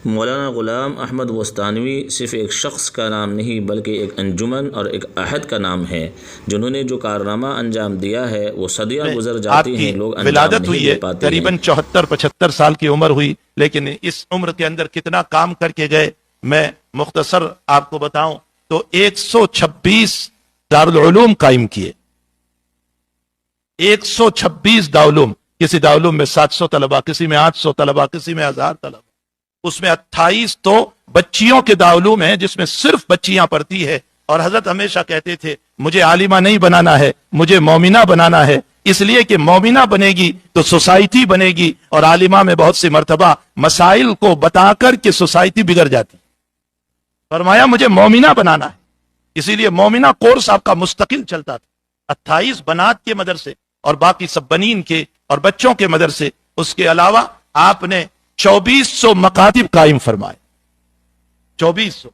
مولانا غلام احمد وستانوی صرف ایک شخص کا نام نہیں بلکہ ایک انجمن اور ایک عہد کا نام ہے۔ جنہوں نے جو کارنامہ انجام دیا ہے وہ صدیاں گزر جاتی ہیں، لوگ انجام نہیں دے پاتے ہیں۔ تقریباً 74-75 سال کی عمر ہوئی، لیکن اس عمر کے اندر کتنا کام کر کے گئے میں مختصر آپ کو بتاؤں تو 126 دارالعلوم قائم کیے، 126 دارالعلوم، کسی دارالعلوم میں 700 طلبہ، کسی میں 800 طلبہ، کسی میں 1000 طلبہ، اس میں 28 تو بچیوں کے دارالعلوم ہیں جس میں صرف بچیاں پڑھتی ہے۔ اور حضرت ہمیشہ کہتے تھے مجھے عالمہ نہیں بنانا ہے، مجھے مومنہ بنانا ہے، اس لیے کہ مومنہ بنے گی تو سوسائٹی بنے گی، اور عالمہ میں بہت سی مرتبہ مسائل کو بتا کر کہ سوسائٹی بگڑ جاتی۔ فرمایا مجھے مومنہ بنانا ہے، اسی لیے مومنہ کورس آپ کا مستقل چلتا تھا، 28 بنات کے مدرسے اور باقی سب بنین کے اور بچوں کے مدرسے۔ اس کے علاوہ آپ نے 2400 مکاتب قائم فرمائے، 2400،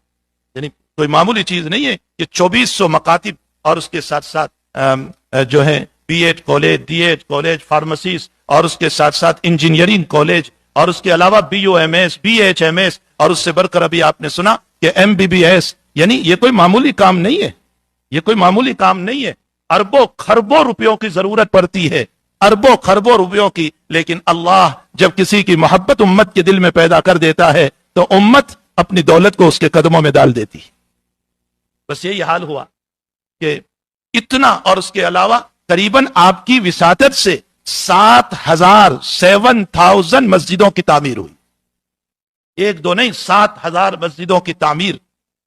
یعنی کوئی معمولی چیز نہیں ہے کہ 2400 مکاتب، اور اس کے ساتھ ساتھ جو ہے B Ed college, D Ed college, pharmacies, اور اس کے ساتھ ساتھ انجینئرنگ کالج، اور اس کے علاوہ B O M S, B H M S, اور اس سے بڑھ کر ابھی آپ نے سنا کہ ایم بی بی ایس۔ یعنی یہ کوئی معمولی کام نہیں ہے، یہ کوئی معمولی کام نہیں ہے، اربوں خربوں روپیوں کی ضرورت پڑتی ہے، اربوں خربوں روپیوں کی، لیکن اللہ جب کسی کی محبت امت کے دل میں پیدا کر دیتا ہے تو امت اپنی دولت کو اس کے قدموں میں ڈال دیتی ہے۔ بس یہی حال ہوا کہ اتنا، اور اس کے علاوہ قریباً آپ کی وساطت سے 7,000 مسجدوں کی تعمیر ہوئی، ایک دو نہیں، 7,000 مسجدوں کی تعمیر،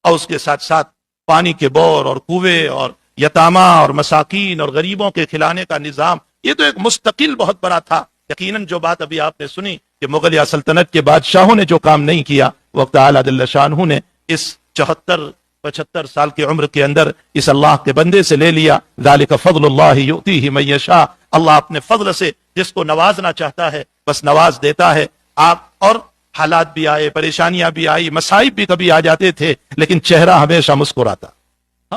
اور اس کے ساتھ ساتھ پانی کے بور اور کنویں اور یتامہ اور مساکین اور غریبوں کے کھلانے کا نظام، یہ تو ایک مستقل بہت بڑا تھا۔ یقیناً جو بات ابھی آپ نے سنی کہ مغلیہ سلطنت کے بادشاہوں نے جو کام نہیں کیا، وقت اعلیٰ جل شانہ نے اس 74-75 سال کی عمر کے اندر اس اللہ کے بندے سے لے لیا۔ ذالک فضل اللہ یؤتیہ من یشاء، اللہ اپنے فضل سے جس کو نوازنا چاہتا ہے بس نواز دیتا ہے۔ آپ اور حالات بھی آئے، پریشانیاں بھی آئی، مصائب بھی کبھی آ جاتے تھے، لیکن چہرہ ہمیشہ مسکراتا۔